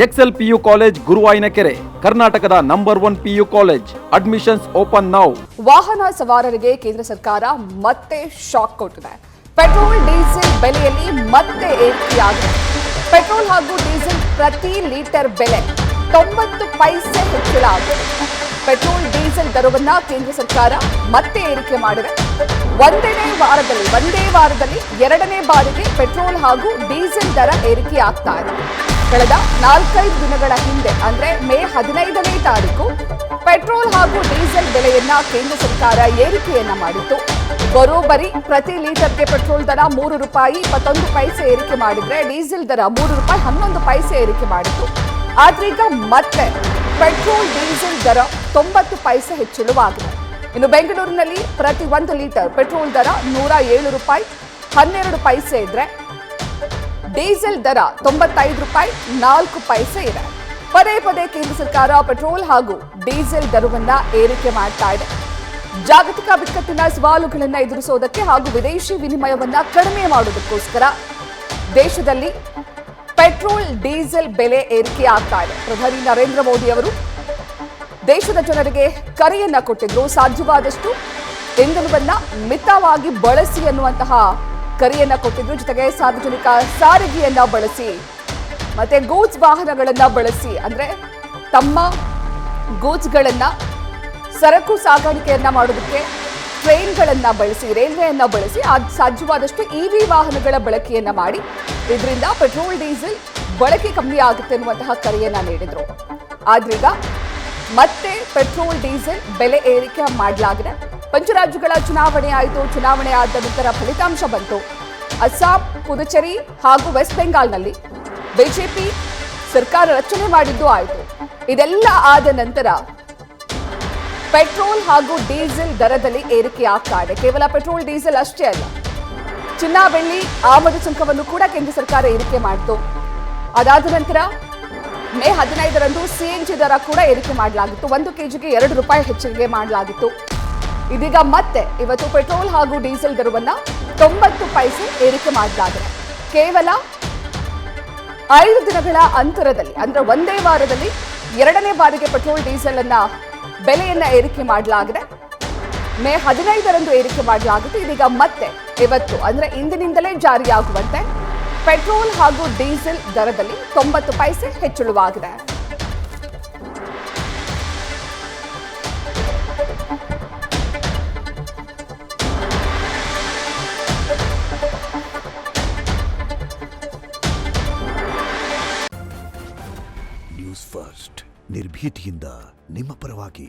Excel PU college ಗುರುವಾಯಿನಕೆರೆ, ಕರ್ನಾಟಕದ number 1 PU college. Admissions open now. ವಾಹನ ಸವಾರರಿಗೆ ಕೇಂದ್ರ ಸರ್ಕಾರ ಮತ್ತೆ ಶಾಕ್ ಕೊಟ್ಟಿದೆ. ಪೆಟ್ರೋಲ್ ಡೀಸೆಲ್ ಬೆಲೆಯಲ್ಲಿ ಮತ್ತೆ ಏರಿಕೆಯಾಗಿದೆ. ಪೆಟ್ರೋಲ್ ಹಾಗೂ ಡೀಸೆಲ್ ಪ್ರತಿ ಲೀಟರ್ ಬೆಲೆ 90 ಪೈಸೆ ಹೆಚ್ಚಳ ಆಗಿದೆ. ಪೆಟ್ರೋಲ್ ಡೀಸೆಲ್ ದರವನ್ನ ಕೇಂದ್ರ ಸರ್ಕಾರ ಮತ್ತೆ ಏರಿಕೆ ಮಾಡಿದೆ. ಒಂದೇ ವಾರದಲ್ಲಿ ಎರಡನೇ ಬಾರಿಗೆ ಪೆಟ್ರೋಲ್ ಹಾಗೂ ಡೀಸೆಲ್ ದರ ಏರಿಕೆ ಆಗ್ತಾ ಇದೆ. ಕಳೆದ 4-5 ದಿನಗಳ ಹಿಂದೆ ಅಂದ್ರೆ ಮೇ 15ನೇ ತಾರೀಕು ಪೆಟ್ರೋಲ್ ಹಾಗೂ ಡೀಸೆಲ್ ಬೆಲೆಯನ್ನ ಕೇಂದ್ರ ಸರ್ಕಾರ ಏರಿಕೆಯನ್ನ ಮಾಡಿತ್ತು. ಬರೋಬ್ಬರಿ ಪ್ರತಿ ಲೀಟರ್ಗೆ ಪೆಟ್ರೋಲ್ ದರ ₹3.21 ಏರಿಕೆ ಮಾಡಿದ್ರೆ ಡೀಸೆಲ್ ದರ ₹3.11 ಏರಿಕೆ ಮಾಡಿತ್ತು. ಆದ್ರೀಗ ಮತ್ತೆ ಪೆಟ್ರೋಲ್ ಡೀಸೆಲ್ ದರ 90 ಪೈಸೆ ಹೆಚ್ಚಳವಾಗಿದೆ. ಇನ್ನು ಬೆಂಗಳೂರಿನಲ್ಲಿ ಪ್ರತಿ 1 ಲೀಟರ್ ಪೆಟ್ರೋಲ್ ದರ ₹107.12 ಇದ್ರೆ ಡೀಸೆಲ್ ದರ ₹95.4 ಇದೆ. ಪದೇ ಪದೇ ಕೇಂದ್ರ ಸರ್ಕಾರ ಪೆಟ್ರೋಲ್ ಹಾಗೂ ಡೀಸೆಲ್ ದರವನ್ನ ಏರಿಕೆ ಮಾಡ್ತಾ ಇದೆ. ಜಾಗತಿಕ ಬಿಕ್ಕಟ್ಟಿನ ಸವಾಲುಗಳನ್ನು ಎದುರಿಸೋದಕ್ಕೆ ಹಾಗೂ ವಿದೇಶಿ ವಿನಿಮಯವನ್ನ ಕಡಿಮೆ ಮಾಡೋದಕ್ಕೋಸ್ಕರ ದೇಶದಲ್ಲಿ ಪೆಟ್ರೋಲ್ ಡೀಸೆಲ್ ಬೆಲೆ ಏರಿಕೆ ಆಗ್ತಾ ಇದೆ. ಪ್ರಧಾನಿ ನರೇಂದ್ರ ಮೋದಿ ಅವರು ದೇಶದ ಜನರಿಗೆ ಕರೆಯನ್ನ ಕೊಟ್ಟಿದ್ರು. ಸಾಧ್ಯವಾದಷ್ಟು ಇಂಧನವನ್ನ ಮಿತವಾಗಿ ಬಳಸಿ ಅನ್ನುವಂತಹ ಕರೆಯನ್ನ ಕೊಟ್ಟಿದ್ರು. ಜೊತೆಗೆ ಸಾರ್ವಜನಿಕ ಸಾರಿಗೆಯನ್ನ ಬಳಸಿ ಮತ್ತೆ ಗೂಡ್ಸ್ ವಾಹನಗಳನ್ನ ಬಳಸಿ ಅಂದ್ರೆ ತಮ್ಮ ಗೂಡ್ಸ್ಗಳನ್ನ ಸರಕು ಸಾಗಾಣಿಕೆಯನ್ನ ಮಾಡೋದಕ್ಕೆ ಟ್ರೈನ್ಗಳನ್ನ ಬಳಸಿ, ರೈಲ್ವೆಯನ್ನ ಬಳಸಿ ಸಾಧ್ಯವಾದಷ್ಟು ಇವಿ ವಾಹನಗಳ ಬಳಕೆಯನ್ನ ಮಾಡಿ ಇದರಿಂದ ಪೆಟ್ರೋಲ್ ಡೀಸೆಲ್ ಬಳಕೆ ಕಮ್ಮಿ ಆಗುತ್ತೆ ಅನ್ನುವಂತಹ ಕರೆಯನ್ನ ನೀಡಿದ್ರು. ಆದ್ರೀಗ ಮತ್ತೆ ಪೆಟ್ರೋಲ್ ಡೀಸೆಲ್ ಬೆಲೆ ಏರಿಕೆ ಮಾಡಲಾಗಿದೆ. ಪಂಚರಾಜ್ಯಗಳ ಚುನಾವಣೆ ಆಯಿತು. ಚುನಾವಣೆ ಆದ ನಂತರ ಫಲಿತಾಂಶ ಬಂತು. ಅಸ್ಸಾಂ, ಪುದುಚೇರಿ ಹಾಗೂ ವೆಸ್ಟ್ ಬೆಂಗಾಲ್ನಲ್ಲಿ ಬಿಜೆಪಿ ಸರ್ಕಾರ ರಚನೆ ಮಾಡಿದ್ದು ಆಯಿತು. ಇದೆಲ್ಲ ಆದ ನಂತರ ಪೆಟ್ರೋಲ್ ಹಾಗೂ ಡೀಸೆಲ್ ದರದಲ್ಲಿ ಏರಿಕೆ ಆಗ್ತಾ ಇದೆ. ಕೇವಲ ಪೆಟ್ರೋಲ್ ಡೀಸೆಲ್ ಅಷ್ಟೇ ಅಲ್ಲ, ಚಿನ್ನ ಬೆಳ್ಳಿ ಆಮದು ಸುಂಕವನ್ನು ಕೂಡ ಕೇಂದ್ರ ಸರ್ಕಾರ ಏರಿಕೆ ಮಾಡಿತು. ಅದಾದ ನಂತರ ಮೇ 15ರಂದು ಸಿಎನ್ಜಿ ದರ ಕೂಡ ಏರಿಕೆ ಮಾಡಲಾಗಿತ್ತು. 1 ಕೆಜಿಗೆ ₹2 ಹೆಚ್ಚಿಗೆ ಮಾಡಲಾಗಿತ್ತು. ಇದೀಗ ಮತ್ತೆ ಇವತ್ತು ಪೆಟ್ರೋಲ್ ಹಾಗೂ ಡೀಸೆಲ್ ದರವನ್ನ 90 ಪೈಸೆ ಏರಿಕೆ ಮಾಡಲಾಗಿದೆ. ಕೇವಲ 5 ದಿನಗಳ ಅಂತರದಲ್ಲಿ ಅಂದ್ರೆ ಒಂದೇ ವಾರದಲ್ಲಿ ಎರಡನೇ ಬಾರಿಗೆ ಪೆಟ್ರೋಲ್ ಡೀಸೆಲ್ ಅನ್ನ ಬೆಲೆಯನ್ನ ಏರಿಕೆ ಮಾಡಲಾಗಿದೆ. ಮೇ 15ರಂದು ಏರಿಕೆ ಮಾಡಲಾಗಿತ್ತು. ಇದೀಗ ಮತ್ತೆ ಇವತ್ತು ಅಂದ್ರೆ ಇಂದಿನಿಂದಲೇ ಜಾರಿಯಾಗುವಂತೆ ಪೆಟ್ರೋಲ್ ಹಾಗೂ ಡೀಸೆಲ್ ದರದಲ್ಲಿ 90 ಪೈಸೆ ಹೆಚ್ಚಳವಾಗಿದೆ. ನ್ಯೂಸ್ ಫಸ್ಟ್ ನಿರ್ಭೀತಿಯಿಂದ ನಿಮ್ಮ ಪರವಾಗಿ.